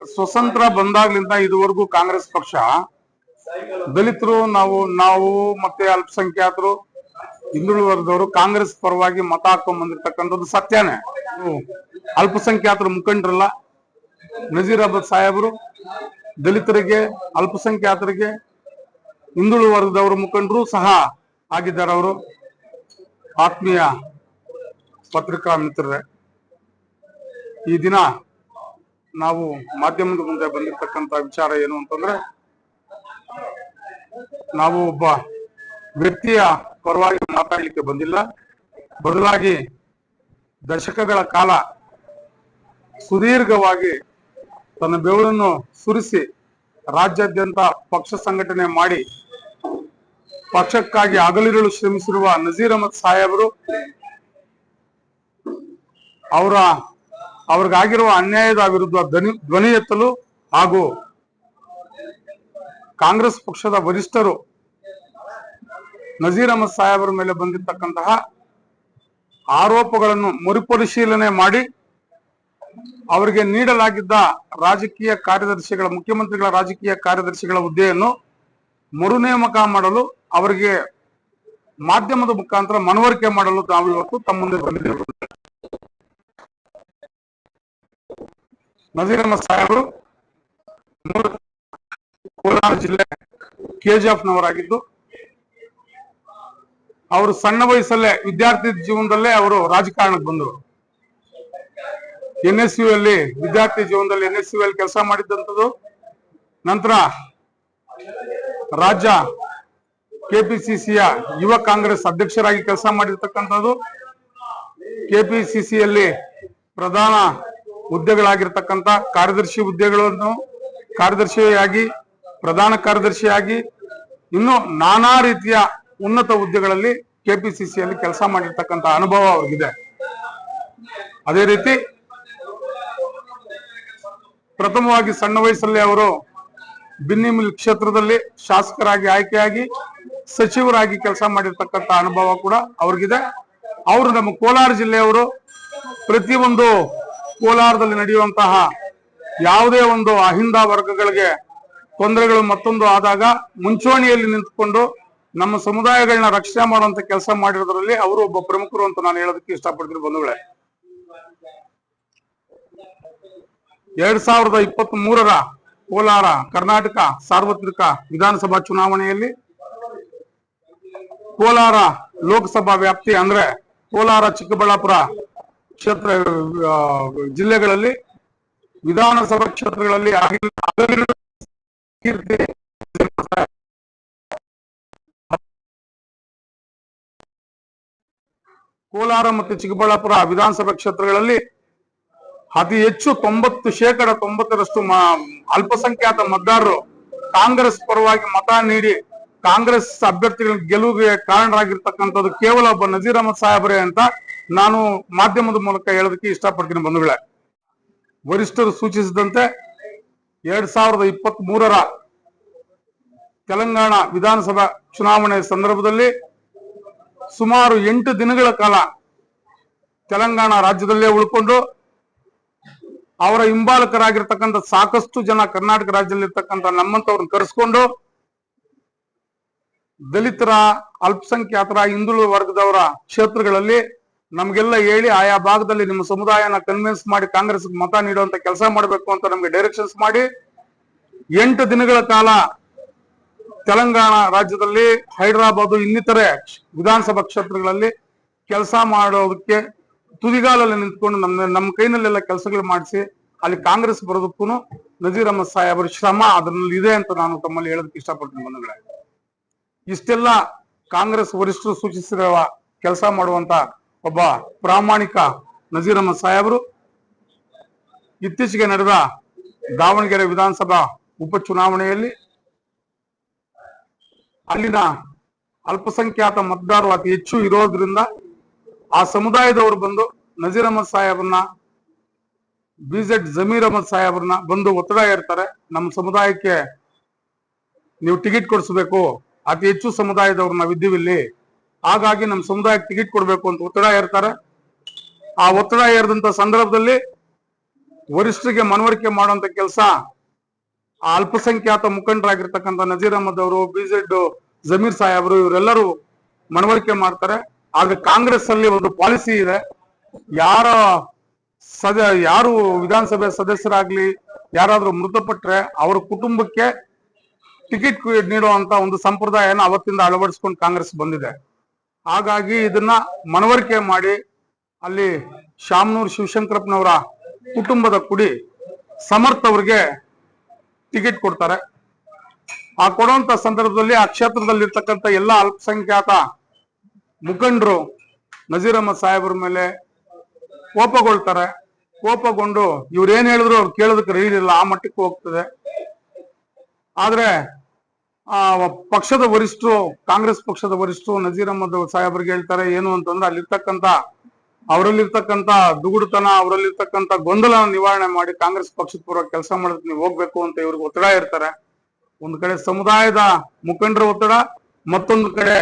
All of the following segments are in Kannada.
ಸ್ವತಂತ್ರ ಬಂದಾಗ್ಲಿಂದ ಇದುವರೆಗೂ ಕಾಂಗ್ರೆಸ್ ಪಕ್ಷ ದಲಿತರು ನಾವು ಮತ್ತೆ ಅಲ್ಪಸಂಖ್ಯಾತರು ಹಿಂದುಳಿದ ವರ್ಗದವರು ಕಾಂಗ್ರೆಸ್ ಪರವಾಗಿ ಮತ ಹಾಕೊಂಡ್ ಬಂದಿರ್ತಕ್ಕಂಥದ್ದು ಸತ್ಯನೇ. ಅಲ್ಪಸಂಖ್ಯಾತರ ಮುಖಂಡರಲ್ಲ, ನಜೀರ್ ಅಹಮದ್ ಸಾಹೇಬರು ದಲಿತರಿಗೆ, ಅಲ್ಪಸಂಖ್ಯಾತರಿಗೆ, ಹಿಂದುಳಿದ ವರ್ಗದವರ ಮುಖಂಡರು ಸಹ ಆಗಿದ್ದಾರೆ. ಅವರು ಆತ್ಮೀಯ ಪತ್ರಿಕಾ ಮಿತ್ರರೇ, ಈ ದಿನ ನಾವು ಮಾಧ್ಯಮದ ಮುಂದೆ ಬಂದಿರತಕ್ಕಂತ ವಿಚಾರ ಏನು ಅಂತಂದ್ರೆ, ನಾವು ಒಬ್ಬ ವ್ಯಕ್ತಿಯ ಪರವಾಗಿ ಮಾತಾಡಲಿಕ್ಕೆ ಬಂದಿಲ್ಲ, ಬದಲಾಗಿ ದಶಕಗಳ ಕಾಲ ಸುದೀರ್ಘವಾಗಿ ತನ್ನ ಬೆವರನ್ನು ಸುರಿಸಿ ರಾಜ್ಯಾದ್ಯಂತ ಪಕ್ಷ ಸಂಘಟನೆ ಮಾಡಿ ಪಕ್ಷಕ್ಕಾಗಿ ಹಗಲಿರುಳು ಶ್ರಮಿಸಿರುವ ನಜೀರ್ ಅಹಮದ್ ಸಾಹೇಬರು ಅವ್ರಿಗಾಗಿರುವ ಅನ್ಯಾಯದ ವಿರುದ್ಧ ಧ್ವನಿ ಎತ್ತಲು ಹಾಗೂ ಕಾಂಗ್ರೆಸ್ ಪಕ್ಷದ ವರಿಷ್ಠರು ನಜೀರ್ ಅಹಮದ್ ಸಾಹೇಬರ ಮೇಲೆ ಬಂದಿರತಕ್ಕಂತಹ ಆರೋಪಗಳನ್ನು ಮರುಪರಿಶೀಲನೆ ಮಾಡಿ ಅವರಿಗೆ ನೀಡಲಾಗಿದ್ದ ರಾಜಕೀಯ ಕಾರ್ಯದರ್ಶಿಗಳ, ಮುಖ್ಯಮಂತ್ರಿಗಳ ರಾಜಕೀಯ ಕಾರ್ಯದರ್ಶಿಗಳ ಹುದ್ದೆಯನ್ನು ಮರು ನೇಮಕ ಮಾಡಲು ಅವರಿಗೆ ಮಾಧ್ಯಮದ ಮುಖಾಂತರ ಮನವರಿಕೆ ಮಾಡಲು ನಾವು ಇವತ್ತು ತಮ್ಮ ಮುಂದೆ ಬಂದಿದ್ದೇವೆ. ನಜೀರ್ ಅಹಮದ್ ಸಾಹೇಬರು ಕೋಲಾರ ಜಿಲ್ಲೆ ಕೆಜಿಎಫ್ ನವರಾಗಿದ್ದು, ಅವರು ಸಣ್ಣ ವಯಸ್ಸಲ್ಲೇ ವಿದ್ಯಾರ್ಥಿ ಜೀವನದಲ್ಲೇ ಅವರು ರಾಜಕಾರಣಕ್ಕೆ ಬಂದರು. NSU ಅಲ್ಲಿ ವಿದ್ಯಾರ್ಥಿ ಜೀವನದಲ್ಲಿ NSU ಅಲ್ಲಿ ಕೆಲಸ ಮಾಡಿದ್ದಂಥದ್ದು. ನಂತರ ರಾಜ್ಯ KPCCಯ ಯುವ ಕಾಂಗ್ರೆಸ್ ಅಧ್ಯಕ್ಷರಾಗಿ ಕೆಲಸ ಮಾಡಿರ್ತಕ್ಕಂಥದ್ದು. KPCCಯಲ್ಲಿ ಪ್ರಧಾನ ಹುದ್ದೆಗಳಾಗಿರ್ತಕ್ಕಂಥ ಕಾರ್ಯದರ್ಶಿ ಹುದ್ದೆಗಳನ್ನು ಕಾರ್ಯದರ್ಶಿಯಾಗಿ, ಪ್ರಧಾನ ಕಾರ್ಯದರ್ಶಿಯಾಗಿ, ಇನ್ನು ನಾನಾ ರೀತಿಯ ಉನ್ನತ ಹುದ್ದೆಗಳಲ್ಲಿ KPCCಯಲ್ಲಿ ಕೆಲಸ ಮಾಡಿರ್ತಕ್ಕಂಥ ಅನುಭವ ಅವ್ರಿಗಿದೆ. ಅದೇ ರೀತಿ ಪ್ರಥಮವಾಗಿ ಸಣ್ಣ ವಯಸ್ಸಲ್ಲಿ ಅವರು ಬಿನ್ನಿಮಿಲ್ ಕ್ಷೇತ್ರದಲ್ಲಿ ಶಾಸಕರಾಗಿ ಆಯ್ಕೆಯಾಗಿ ಸಚಿವರಾಗಿ ಕೆಲಸ ಮಾಡಿರ್ತಕ್ಕಂಥ ಅನುಭವ ಕೂಡ ಅವ್ರಿಗಿದೆ. ಅವರು ನಮ್ಮ ಕೋಲಾರ ಜಿಲ್ಲೆಯವರು. ಪ್ರತಿಯೊಂದು ಕೋಲಾರದಲ್ಲಿ ನಡೆಯುವಂತಹ ಯಾವುದೇ ಒಂದು ಅಹಿಂದ ವರ್ಗಗಳಿಗೆ ತೊಂದರೆಗಳು ಮತ್ತೊಂದು ಆದಾಗ ಮುಂಚೂಣಿಯಲ್ಲಿ ನಿಂತುಕೊಂಡು ನಮ್ಮ ಸಮುದಾಯಗಳನ್ನ ರಕ್ಷಣೆ ಮಾಡುವಂತ ಕೆಲಸ ಮಾಡಿರೋದ್ರಲ್ಲಿ ಅವರು ಒಬ್ಬ ಪ್ರಮುಖರು ಅಂತ ನಾನು ಹೇಳೋದಕ್ಕೆ ಇಷ್ಟಪಡ್ತೀನಿ ಬಂಧುಗಳೇ. 2023ರ ಕೋಲಾರ ಕರ್ನಾಟಕ ಸಾರ್ವತ್ರಿಕ ವಿಧಾನಸಭಾ ಚುನಾವಣೆಯಲ್ಲಿ ಕೋಲಾರ ಲೋಕಸಭಾ ವ್ಯಾಪ್ತಿ ಅಂದ್ರೆ ಕೋಲಾರ, ಚಿಕ್ಕಬಳ್ಳಾಪುರ ಕ್ಷೇತ್ರ ಜಿಲ್ಲೆಗಳಲ್ಲಿ ವಿಧಾನಸಭಾ ಕ್ಷೇತ್ರಗಳಲ್ಲಿ ಕೋಲಾರ ಮತ್ತು ಚಿಕ್ಕಬಳ್ಳಾಪುರ ವಿಧಾನಸಭಾ ಕ್ಷೇತ್ರಗಳಲ್ಲಿ ಅತಿ ಹೆಚ್ಚು 90% ಅಲ್ಪಸಂಖ್ಯಾತ ಮತದಾರರು ಕಾಂಗ್ರೆಸ್ ಪರವಾಗಿ ಮತ ನೀಡಿ ಕಾಂಗ್ರೆಸ್ ಅಭ್ಯರ್ಥಿಗಳ ಗೆಲುವಿಗೆ ಕಾರಣರಾಗಿರ್ತಕ್ಕಂಥದ್ದು ಕೇವಲ ಒಬ್ಬ ನಜೀರ್ ಅಹಮದ್ ಸಾಹೇಬರೇ ಅಂತ ನಾನು ಮಾಧ್ಯಮದ ಮೂಲಕ ಹೇಳೋದಕ್ಕೆ ಇಷ್ಟಪಡ್ತೀನಿ ಬಂಧುಗಳೇ. ವರಿಷ್ಠರು ಸೂಚಿಸಿದಂತೆ 2023ರ ತೆಲಂಗಾಣ ವಿಧಾನಸಭಾ ಚುನಾವಣೆ ಸಂದರ್ಭದಲ್ಲಿ ಸುಮಾರು 8 ದಿನಗಳ ಕಾಲ ತೆಲಂಗಾಣ ರಾಜ್ಯದಲ್ಲೇ ಉಳ್ಕೊಂಡು ಅವರ ಹಿಂಬಾಲಕರಾಗಿರ್ತಕ್ಕಂಥ ಸಾಕಷ್ಟು ಜನ ಕರ್ನಾಟಕ ರಾಜ್ಯದಲ್ಲಿರ್ತಕ್ಕಂಥ ನಮ್ಮಂತವ್ರನ್ನ ಕರೆಸ್ಕೊಂಡು ದಲಿತರ, ಅಲ್ಪಸಂಖ್ಯಾತರ, ಹಿಂದುಳಿದ ವರ್ಗದವರ ಕ್ಷೇತ್ರಗಳಲ್ಲಿ ನಮ್ಗೆಲ್ಲ ಹೇಳಿ ಆಯಾ ಭಾಗದಲ್ಲಿ ನಿಮ್ಮ ಸಮುದಾಯನ ಕನ್ವಿನ್ಸ್ ಮಾಡಿ ಕಾಂಗ್ರೆಸ್ ಮತ ನೀಡುವಂತ ಕೆಲಸ ಮಾಡಬೇಕು ಅಂತ ನಮ್ಗೆ ಡೈರೆಕ್ಷನ್ಸ್ ಮಾಡಿ 8 ದಿನಗಳ ಕಾಲ ತೆಲಂಗಾಣ ರಾಜ್ಯದಲ್ಲಿ, ಹೈದರಾಬಾದ್ ಇನ್ನಿತರೆ ವಿಧಾನಸಭಾ ಕ್ಷೇತ್ರಗಳಲ್ಲಿ ಕೆಲಸ ಮಾಡೋದಕ್ಕೆ ತುದಿಗಾಲಲ್ಲಿ ನಿಂತ್ಕೊಂಡು ನಮ್ಮ ಕೈನಲ್ಲೆಲ್ಲ ಕೆಲಸಗಳು ಮಾಡಿಸಿ ಅಲ್ಲಿ ಕಾಂಗ್ರೆಸ್ ಬರೋದಕ್ಕೂ ನಜೀರ್ ಅಹಮದ್ ಸಾಹೇಬರ ಶ್ರಮ ಅದರಲ್ಲಿ ಇದೆ ಅಂತ ನಾನು ತಮ್ಮಲ್ಲಿ ಹೇಳೋದಕ್ಕೆ ಇಷ್ಟಪಡ್ತೀನಿ ಬಂಧುಗಳೇ. ಇಷ್ಟೆಲ್ಲ ಕಾಂಗ್ರೆಸ್ ವರಿಷ್ಠರು ಸೂಚಿಸಿರುವ ಕೆಲಸ ಮಾಡುವಂತ ಒಬ್ಬ ಪ್ರಾಮಾಣಿಕ ನಜೀರ್ ಅಹಮದ್ ಸಾಹೇಬರು ಇತ್ತೀಚೆಗೆ ನಡೆದ ದಾವಣಗೆರೆ ವಿಧಾನಸಭಾ ಉಪಚುನಾವಣೆಯಲ್ಲಿ ಅಲ್ಲಿನ ಅಲ್ಪಸಂಖ್ಯಾತ ಮತದಾರರು ಅತಿ ಹೆಚ್ಚು ಇರೋದ್ರಿಂದ ಆ ಸಮುದಾಯದವರು ಬಂದು ನಜೀರ್ ಅಹಮದ್ ಸಾಹೇಬ್ರನ್ನ, BZ ಜಮೀರ್ ಅಹಮದ್ ಸಾಹೇಬ್ರನ್ನ ಬಂದು ಒತ್ತಡ ಹೇರ್ತಾರೆ. ನಮ್ಮ ಸಮುದಾಯಕ್ಕೆ ನೀವು ಟಿಕೆಟ್ ಕೊಡಿಸ್ಬೇಕು, ಅತಿ ಹೆಚ್ಚು ಸಮುದಾಯದವ್ರು ನಾವಿದ್ದೀವಿ ಇಲ್ಲಿ, ಹಾಗಾಗಿ ನಮ್ಮ ಸಮುದಾಯಕ್ಕೆ ಟಿಕೆಟ್ ಕೊಡ್ಬೇಕು ಅಂತ ಒತ್ತಡ ಹೇರ್ತಾರೆ. ಆ ಒತ್ತಡ ಹೇರಿದಂತ ಸಂದರ್ಭದಲ್ಲಿ ವರಿಷ್ಠರಿಗೆ ಮನವರಿಕೆ ಮಾಡುವಂತ ಕೆಲಸ ಆ ಅಲ್ಪಸಂಖ್ಯಾತ ಮುಖಂಡರಾಗಿರ್ತಕ್ಕಂಥ ನಜೀರ್ ಅಹಮದ್ ಅವರು, ಬಿಜೆಡ್ ಜಮೀರ್ ಸಾಹೇಬರು ಇವರೆಲ್ಲರೂ ಮನವರಿಕೆ ಮಾಡ್ತಾರೆ. ಆದ್ರೆ ಕಾಂಗ್ರೆಸ್ ಅಲ್ಲಿ ಒಂದು ಪಾಲಿಸಿ ಇದೆ, ಯಾರು ವಿಧಾನಸಭೆ ಸದಸ್ಯರಾಗ್ಲಿ ಯಾರಾದ್ರೂ ಮೃತಪಟ್ರೆ ಅವರ ಕುಟುಂಬಕ್ಕೆ ಟಿಕೆಟ್ ನೀಡುವಂತ ಒಂದು ಸಂಪ್ರದಾಯನ ಅವತ್ತಿಂದ ಅಳವಡಿಸ್ಕೊಂಡು ಕಾಂಗ್ರೆಸ್ ಬಂದಿದೆ. ಹಾಗಾಗಿ ಇದನ್ನ ಮನವರಿಕೆ ಮಾಡಿ ಅಲ್ಲಿ ಶಾಮನೂರ್ ಶಿವಶಂಕರಪ್ಪನವರ ಕುಟುಂಬದ ಕುಡಿ ಸಮರ್ಥ್ ಅವ್ರಿಗೆ ಟಿಕೆಟ್ ಕೊಡ್ತಾರೆ. ಆ ಕೊಡುವಂತ ಸಂದರ್ಭದಲ್ಲಿ ಆ ಕ್ಷೇತ್ರದಲ್ಲಿರ್ತಕ್ಕಂಥ ಎಲ್ಲ ಅಲ್ಪಸಂಖ್ಯಾತ ಮುಖಂಡರು ನಜೀರ್ ಅಹಮದ್ ಸಾಹೇಬ್ರ ಮೇಲೆ ಕೋಪಗೊಳ್ತಾರೆ. ಕೋಪಗೊಂಡು ಇವ್ರೇನ್ ಹೇಳಿದ್ರು ಅವ್ರು ಕೇಳೋದಕ್ಕೆ ರೆಡಿ ಇಲ್ಲ, ಆ ಮಟ್ಟಕ್ಕೆ ಹೋಗ್ತದೆ. ಆದ್ರೆ ಪಕ್ಷದ ವರಿಷ್ಠರು, ಕಾಂಗ್ರೆಸ್ ಪಕ್ಷದ ವರಿಷ್ಠರು ನಜೀರ್ ಅಹಮದ್ ಸಾಹೇಬ್ರಿಗೆ ಹೇಳ್ತಾರೆ ಏನು ಅಂತಂದ್ರೆ ಅವರಲ್ಲಿರ್ತಕ್ಕಂಥ ದುಗುಡುತನ, ಅವರಲ್ಲಿರ್ತಕ್ಕಂಥ ಗೊಂದಲ ನಿವಾರಣೆ ಮಾಡಿ ಕಾಂಗ್ರೆಸ್ ಪಕ್ಷದ ಪರವಾಗಿ ಕೆಲಸ ಮಾಡೋದಕ್ಕೆ ನೀವು ಹೋಗ್ಬೇಕು ಅಂತ ಇವ್ರಿಗೆ ಒತ್ತಡ ಇರ್ತಾರೆ. ಒಂದು ಕಡೆ ಸಮುದಾಯದ ಮುಖಂಡರ ಒತ್ತಡ, ಮತ್ತೊಂದು ಕಡೆ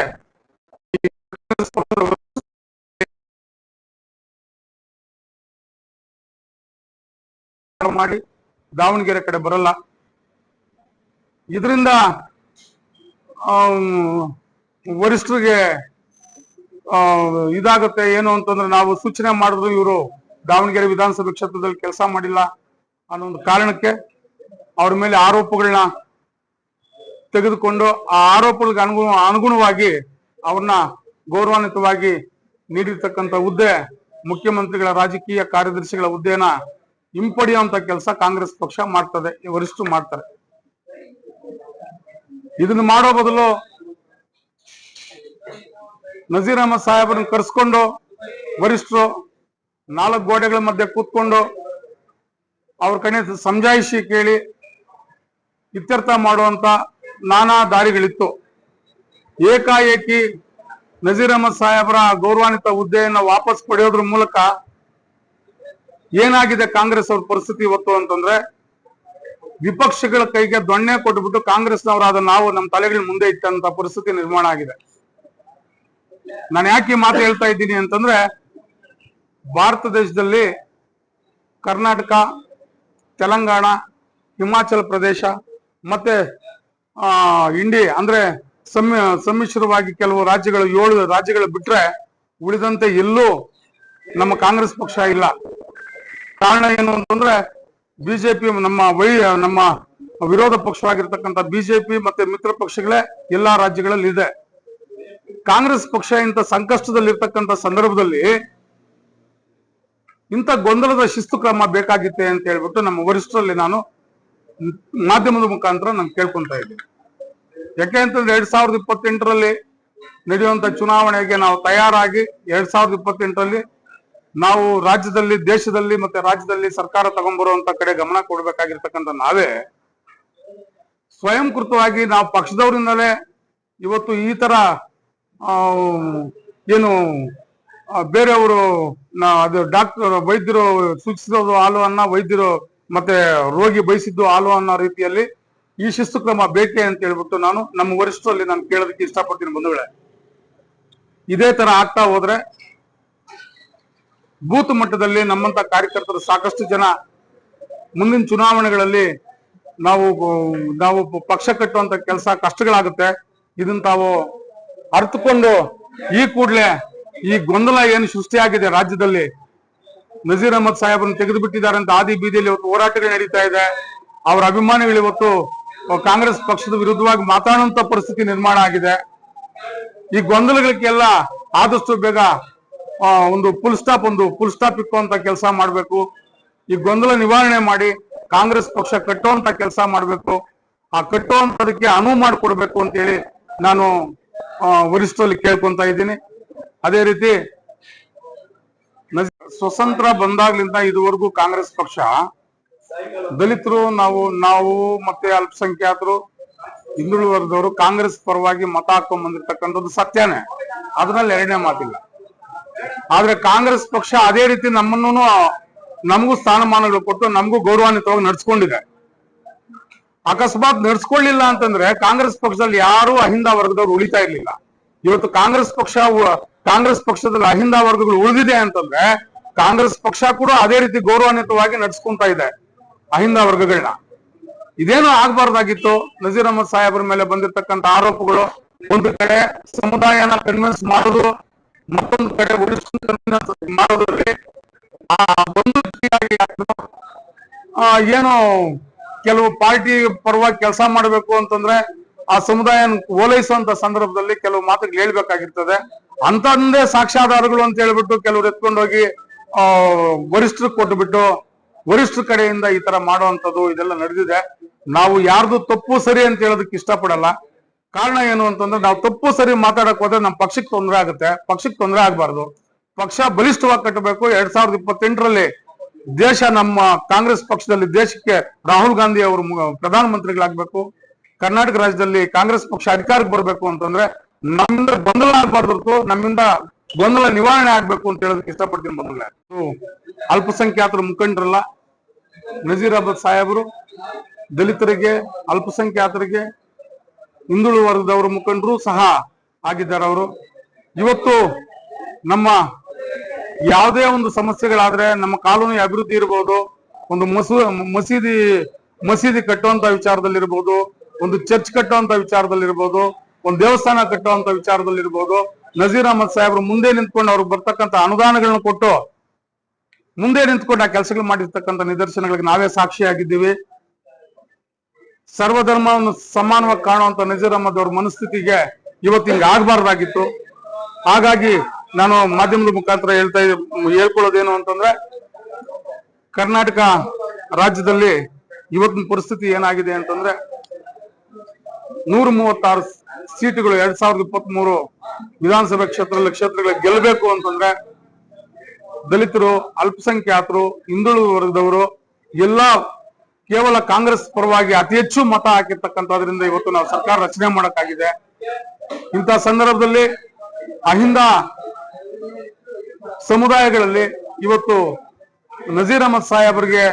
ಮಾಡಿ ದಾವಣಗೆರೆ ಕಡೆ ಬರಲ್ಲ. ಇದರಿಂದ ವರಿಷ್ಠರಿಗೆ ಇದಾಗುತ್ತೆ. ಏನು ಅಂತಂದ್ರೆ ನಾವು ಸೂಚನೆ ಮಾಡಿದ್ರು ಇವರು ದಾವಣಗೆರೆ ವಿಧಾನಸಭೆ ಕ್ಷೇತ್ರದಲ್ಲಿ ಕೆಲಸ ಮಾಡಿಲ್ಲ ಅನ್ನೋ ಒಂದು ಕಾರಣಕ್ಕೆ ಅವ್ರ ಮೇಲೆ ಆರೋಪಗಳನ್ನ ತೆಗೆದುಕೊಂಡು ಆ ಆರೋಪಗಳಿಗೆ ಅನುಗುಣವಾಗಿ ಅವ್ರನ್ನ ಗೌರವಾನ್ವಿತವಾಗಿ ನೀಡಿರ್ತಕ್ಕಂಥ ಹುದ್ದೆ, ಮುಖ್ಯಮಂತ್ರಿಗಳ ರಾಜಕೀಯ ಕಾರ್ಯದರ್ಶಿಗಳ ಹುದ್ದೆನ ಹಿಂಪಡೆಯುವಂತ ಕೆಲಸ ಕಾಂಗ್ರೆಸ್ ಪಕ್ಷ ಮಾಡ್ತದೆ, ವರಿಷ್ಠರು ಮಾಡ್ತಾರೆ. ಇದನ್ನ ಮಾಡೋ ಬದಲು ನಜೀರ್ ಅಹಮದ್ ಸಾಹೇಬ್ರನ್ನ ಕರೆಸ್ಕೊಂಡು ವರಿಷ್ಠರು 4 ಗೋಡೆಗಳ ಮಧ್ಯೆ ಕೂತ್ಕೊಂಡು ಅವ್ರ ಕಡೆ ಸಮಜಾಯಿಷಿ ಕೇಳಿ ಇತ್ಯರ್ಥ ಮಾಡುವಂತ ನಾನಾ ದಾರಿಗಳಿತ್ತು. ಏಕಾಏಕಿ ನಜೀರ್ ಅಹಮದ್ ಸಾಹೇಬ್ರ ಗೌರವಾನ್ವಿತ ಹುದ್ದೆಯನ್ನು ವಾಪಸ್ ಪಡೆಯೋದ್ರ ಮೂಲಕ ಏನಾಗಿದೆ ಕಾಂಗ್ರೆಸ್ ಅವ್ರ ಪರಿಸ್ಥಿತಿ ಇವತ್ತು ಅಂತಂದ್ರೆ, ವಿಪಕ್ಷಗಳ ಕೈಗೆ ದೊಣ್ಣೆ ಕೊಟ್ಬಿಟ್ಟು ಕಾಂಗ್ರೆಸ್ನವರಾದ ನಾವು ನಮ್ಮ ತಲೆಗಳ ಮುಂದೆ ಇಟ್ಟಂತ ಪರಿಸ್ಥಿತಿ ನಿರ್ಮಾಣ ಆಗಿದೆ. ನಾನು ಯಾಕೆ ಈ ಮಾತು ಹೇಳ್ತಾ ಇದ್ದೀನಿ ಅಂತಂದ್ರೆ, ಭಾರತ ದೇಶದಲ್ಲಿ ಕರ್ನಾಟಕ, ತೆಲಂಗಾಣ, ಹಿಮಾಚಲ ಪ್ರದೇಶ ಮತ್ತೆ ಇಂಡಿಯಾ ಅಂದ್ರೆ ಸಮ್ಮಿಶ್ರವಾಗಿ ಕೆಲವು ರಾಜ್ಯಗಳು 7 ರಾಜ್ಯಗಳು ಬಿಟ್ರೆ ಉಳಿದಂತೆ ಎಲ್ಲೂ ನಮ್ಮ ಕಾಂಗ್ರೆಸ್ ಪಕ್ಷ ಇಲ್ಲ. ಕಾರಣ ಏನು ಅಂತಂದ್ರೆ ಬಿಜೆಪಿ ನಮ್ಮ ವಿರೋಧ ಪಕ್ಷವಾಗಿರ್ತಕ್ಕಂಥ ಬಿಜೆಪಿ ಮತ್ತೆ ಮಿತ್ರ ಪಕ್ಷಗಳೇ ಎಲ್ಲಾ ರಾಜ್ಯಗಳಲ್ಲಿ ಇದೆ. ಕಾಂಗ್ರೆಸ್ ಪಕ್ಷ ಇಂಥ ಸಂಕಷ್ಟದಲ್ಲಿರ್ತಕ್ಕಂಥ ಸಂದರ್ಭದಲ್ಲಿ ಇಂಥ ಗೊಂದಲದ ಶಿಸ್ತು ಕ್ರಮ ಬೇಕಾಗಿತ್ತೆ ಅಂತ ಹೇಳ್ಬಿಟ್ಟು ನಮ್ಮ ವರಿಷ್ಠರಲ್ಲಿ ನಾನು ಮಾಧ್ಯಮದ ಮುಖಾಂತರ ನಾನು ಕೇಳ್ಕೊಂತಾ ಇದ್ದೀನಿ. ಯಾಕೆ ಅಂತಂದ್ರೆ 2028ರಲ್ಲಿ ನಡೆಯುವಂತ ಚುನಾವಣೆಗೆ ನಾವು ತಯಾರಾಗಿ 2028ರಲ್ಲಿ ನಾವು ರಾಜ್ಯದಲ್ಲಿ, ದೇಶದಲ್ಲಿ ಮತ್ತೆ ರಾಜ್ಯದಲ್ಲಿ ಸರ್ಕಾರ ತಗೊಂಡ್ಬರುವಂತ ಕಡೆ ಗಮನ ಕೊಡ್ಬೇಕಾಗಿರ್ತಕ್ಕಂಥ ನಾವೇ ಸ್ವಯಂಕೃತವಾಗಿ ನಾವು ಪಕ್ಷದವರಿಂದಲೇ ಇವತ್ತು ಈ ತರ ಏನು ಬೇರೆಯವರು ಅದು ಡಾಕ್ಟರ್ ವೈದ್ಯರು ಸೂಚಿಸಿರೋದು ಹಾಲು ಅನ್ನ, ವೈದ್ಯರು ಮತ್ತೆ ರೋಗಿ ಬಯಸಿದ್ದು ಹಾಲು ಅನ್ನೋ ರೀತಿಯಲ್ಲಿ ಈ ಶಿಸ್ತು ಕ್ರಮ ಬೇಕೆ ಅಂತ ಹೇಳ್ಬಿಟ್ಟು ನಾನು ನಮ್ಮ ವರಿಷ್ಠರಲ್ಲಿ ನಾನು ಕೇಳೋದಕ್ಕೆ ಇಷ್ಟಪಡ್ತೀನಿ. ಬಂಧುಗಳೇ, ಇದೇ ತರ ಆಗ್ತಾ ಹೋದ್ರೆ ಬೂತ್ ಮಟ್ಟದಲ್ಲಿ ನಮ್ಮಂತ ಕಾರ್ಯಕರ್ತರು ಸಾಕಷ್ಟು ಜನ ಮುಂದಿನ ಚುನಾವಣೆಗಳಲ್ಲಿ ನಾವು ಪಕ್ಷ ಕಟ್ಟುವಂತ ಕೆಲಸ ಕಷ್ಟಗಳಾಗುತ್ತೆ. ಇದನ್ನ ತಾವು ಅರ್ಥಕೊಂಡು ಈ ಕೂಡಲೇ ಈ ಗೊಂದಲ ಏನು ಸೃಷ್ಟಿಯಾಗಿದೆ ರಾಜ್ಯದಲ್ಲಿ, ನಜೀರ್ ಅಹಮದ್ ಸಾಹೇಬ್ರನ್ನು ತೆಗೆದು ಬಿಟ್ಟಿದ್ದಾರೆ ಅಂತ ಆದಿ ಬೀದಿಯಲ್ಲಿ ಇವತ್ತು ಹೋರಾಟಗಳು ನಡೀತಾ ಇದೆ. ಅವರ ಅಭಿಮಾನಿಗಳು ಇವತ್ತು ಕಾಂಗ್ರೆಸ್ ಪಕ್ಷದ ವಿರುದ್ಧವಾಗಿ ಮಾತಾಡುವಂತ ಪರಿಸ್ಥಿತಿ ನಿರ್ಮಾಣ ಆಗಿದೆ. ಈ ಗೊಂದಲಗಳಿಗೆಲ್ಲ ಆದಷ್ಟು ಬೇಗ ಒಂದು ಫುಲ್ ಸ್ಟಾಪ್ ಇಕ್ಕುವಂತ ಕೆಲಸ ಮಾಡಬೇಕು. ಈ ಗೊಂದಲ ನಿವಾರಣೆ ಮಾಡಿ ಕಾಂಗ್ರೆಸ್ ಪಕ್ಷ ಕಟ್ಟುವಂತ ಕೆಲಸ ಮಾಡಬೇಕು. ಆ ಕಟ್ಟುವಂತದಕ್ಕೆ ಅನುವು ಮಾಡಿಕೊಡ್ಬೇಕು ಅಂತ ಹೇಳಿ ನಾನು ವರಿಷ್ಠರಲ್ಲಿ ಕೇಳ್ಕೊಂತ ಇದ್ದೀನಿ. ಅದೇ ರೀತಿ ಸ್ವತಂತ್ರ ಬಂದಾಗ್ಲಿಂದ ಇದುವರೆಗೂ ಕಾಂಗ್ರೆಸ್ ಪಕ್ಷ ದಲಿತರು, ನಾವು ಮತ್ತೆ ಅಲ್ಪಸಂಖ್ಯಾತರು, ಹಿಂದುಳಿದ ವರ್ಗದವರು ಕಾಂಗ್ರೆಸ್ ಪರವಾಗಿ ಮತ ಹಾಕೊಂಡ್ ಬಂದಿರ್ತಕ್ಕಂಥದ್ದು ಸತ್ಯನೇ, ಅದ್ರಲ್ಲಿ ಎರಡನೇ ಮಾತಿಲ್ಲ. ಆದ್ರೆ ಕಾಂಗ್ರೆಸ್ ಪಕ್ಷ ಅದೇ ರೀತಿ ನಮಗೂ ಸ್ಥಾನಮಾನಗಳು ಕೊಟ್ಟು ನಮಗೂ ಗೌರವಾನ್ವಿತವಾಗಿ ನಡ್ಸ್ಕೊಂಡಿದೆ. ಅಕಸ್ಮಾತ್ ನಡ್ಸ್ಕೊಳ್ಳಿಲ್ಲ ಅಂತಂದ್ರೆ ಕಾಂಗ್ರೆಸ್ ಪಕ್ಷದಲ್ಲಿ ಯಾರು ಅಹಿಂದ ವರ್ಗದವ್ರು ಉಳಿತಾ ಇರ್ಲಿಲ್ಲ. ಇವತ್ತು ಕಾಂಗ್ರೆಸ್ ಪಕ್ಷದಲ್ಲಿ ಅಹಿಂದ ವರ್ಗಗಳು ಉಳಿದಿದೆ ಅಂತಂದ್ರೆ ಕಾಂಗ್ರೆಸ್ ಪಕ್ಷ ಕೂಡ ಅದೇ ರೀತಿ ಗೌರವಾನ್ವಿತವಾಗಿ ನಡೆಸ್ಕೊಂತ ಇದೆ ಅಹಿಂದ ವರ್ಗಗಳನ್ನ. ಇದೇನು ಆಗ್ಬಾರ್ದಾಗಿತ್ತು. ನಜೀರ್ ಅಹಮದ್ ಸಾಹೇಬ್ರ ಮೇಲೆ ಬಂದಿರತಕ್ಕಂತ ಆರೋಪಗಳು, ಒಂದು ಕಡೆ ಸಮುದಾಯನ ಕನ್ವಿನ್ಸ್ ಮಾಡೋದು, ಮತ್ತೊಂದು ಕಡೆ ಮಾಡೋದ್ರಲ್ಲಿ ಒಂದು ಏನು ಕೆಲವು ಪಾರ್ಟಿ ಪರವಾಗಿ ಕೆಲಸ ಮಾಡಬೇಕು ಅಂತಂದ್ರೆ ಆ ಸಮುದಾಯ ಓಲೈಸುವಂತ ಸಂದರ್ಭದಲ್ಲಿ ಕೆಲವು ಮಾತುಗಳು ಹೇಳ್ಬೇಕಾಗಿರ್ತದೆ. ಅಂತಂದೇ ಸಾಕ್ಷ್ಯಾಧಾರಗಳು ಅಂತ ಹೇಳ್ಬಿಟ್ಟು ಕೆಲವರು ಎತ್ಕೊಂಡೋಗಿ ವರಿಷ್ಠರು ಕೊಟ್ಟುಬಿಟ್ಟು ವರಿಷ್ಠರ ಕಡೆಯಿಂದ ಈ ತರ ಮಾಡುವಂಥದ್ದು ಇದೆಲ್ಲ ನಡೆದಿದೆ. ನಾವು ಯಾರ್ದು ತಪ್ಪು ಸರಿ ಅಂತ ಹೇಳೋದಕ್ಕೆ ಇಷ್ಟಪಡಲ್ಲ. ಕಾರಣ ಏನು ಅಂತಂದ್ರೆ ನಾವು ತಪ್ಪು ಸರಿ ಮಾತಾಡಕ್ ಹೋದ್ರೆ ನಮ್ಮ ಪಕ್ಷಕ್ಕೆ ತೊಂದರೆ ಆಗುತ್ತೆ. ಪಕ್ಷಕ್ಕೆ ತೊಂದರೆ ಆಗ್ಬಾರ್ದು. ಪಕ್ಷ ಬಲಿಷ್ಠವಾಗಿ ಕಟ್ಟಬೇಕು. 2028ರಲ್ಲಿ ದೇಶ ನಮ್ಮ ಕಾಂಗ್ರೆಸ್ ಪಕ್ಷದಲ್ಲಿ ದೇಶಕ್ಕೆ ರಾಹುಲ್ ಗಾಂಧಿ ಅವರು ಪ್ರಧಾನಮಂತ್ರಿಗಳಾಗಬೇಕು. ಕರ್ನಾಟಕ ರಾಜ್ಯದಲ್ಲಿ ಕಾಂಗ್ರೆಸ್ ಪಕ್ಷ ಅಧಿಕಾರಕ್ಕೆ ಬರಬೇಕು ಅಂತಂದ್ರೆ ನಮ್ಮಿಂದ ಗೊಂದಲ ಆಗ್ಬಾರ್ದು, ನಮ್ಮಿಂದ ಗೊಂದಲ ನಿವಾರಣೆ ಆಗ್ಬೇಕು ಅಂತ ಹೇಳೋದಕ್ಕೆ ಇಷ್ಟಪಡ್ತೀನಿ. ಮೊದಲೇ ಅಲ್ಪಸಂಖ್ಯಾತರ ಮುಖಂಡರಲ್ಲ, ನಜೀರ್ ಅಹಮದ್ ಸಾಹೇಬರು ದಲಿತರಿಗೆ, ಅಲ್ಪಸಂಖ್ಯಾತರಿಗೆ, ಹಿಂದುಳಿದ ವರ್ಗದವರ ಮುಖಂಡರು ಸಹ ಆಗಿದ್ದಾರೆ. ಅವರು ಇವತ್ತು ನಮ್ಮ ಯಾವುದೇ ಒಂದು ಸಮಸ್ಯೆಗಳಾದ್ರೆ, ನಮ್ಮ ಕಾನೂನು ಅಭಿವೃದ್ಧಿ ಇರ್ಬೋದು, ಒಂದು ಮಸೀದಿ ಕಟ್ಟುವಂತ ವಿಚಾರದಲ್ಲಿರ್ಬೋದು, ಒಂದು ಚರ್ಚ್ ಕಟ್ಟುವಂತ ವಿಚಾರದಲ್ಲಿರ್ಬೋದು, ಒಂದು ದೇವಸ್ಥಾನ ಕಟ್ಟುವಂತ ವಿಚಾರದಲ್ಲಿರ್ಬೋದು, ನಜೀರ್ ಅಹಮದ್ ಸಾಹೇಬ್ರು ಮುಂದೆ ನಿಂತ್ಕೊಂಡು ಅವ್ರಿಗೆ ಬರ್ತಕ್ಕಂಥ ಅನುದಾನಗಳನ್ನ ಕೊಟ್ಟು ಮುಂದೆ ನಿಂತ್ಕೊಂಡು ಆ ಕೆಲಸಗಳು ಮಾಡಿರ್ತಕ್ಕಂಥ ನಿದರ್ಶನಗಳಿಗೆ ನಾವೇ ಸಾಕ್ಷಿಯಾಗಿದ್ದೀವಿ. ಸರ್ವಧರ್ಮವನ್ನು ಸಮಾನವಾಗಿ ಕಾಣುವಂತ ನಜೀರ್ ಅಹಮದ್ ಅವ್ರ ಮನಸ್ಥಿತಿಗೆ ಇವತ್ತು ಹಿಂಗ ಆಗ್ಬಾರ್ದಾಗಿತ್ತು. ಹಾಗಾಗಿ ನಾನು ಮಾಧ್ಯಮದ ಮುಖಾಂತರ ಹೇಳ್ಕೊಳ್ಳೋದೇನು ಅಂತಂದ್ರೆ, ಕರ್ನಾಟಕ ರಾಜ್ಯದಲ್ಲಿ ಇವತ್ತಿನ ಪರಿಸ್ಥಿತಿ ಏನಾಗಿದೆ ಅಂತಂದ್ರೆ 136 ಸೀಟುಗಳು 2023 ವಿಧಾನಸಭೆ ಕ್ಷೇತ್ರಗಳಿಗೆ ಗೆಲ್ಲಬೇಕು ಅಂತಂದ್ರೆ ದಲಿತರು, ಅಲ್ಪಸಂಖ್ಯಾತರು, ಹಿಂದುಳಿದ ವರ್ಗದವರು ಎಲ್ಲ ಕೇವಲ ಕಾಂಗ್ರೆಸ್ ಪರವಾಗಿ ಅತಿ ಹೆಚ್ಚು ಮತ ಹಾಕಿರ್ತಕ್ಕಂಥದ್ರಿಂದ ಇವತ್ತು ನಾವು ಸರ್ಕಾರ ರಚನೆ ಮಾಡಕ್ಕಾಗಿದೆ. ಇಂಥ ಸಂದರ್ಭದಲ್ಲಿ ಅಹಿಂದ ಸಮುದಾಯಗಳಲ್ಲಿ ಇವತ್ತು ನಜೀರ್ ಅಹಮದ್ ಸಾಹೇಬ್ರಿಗೆ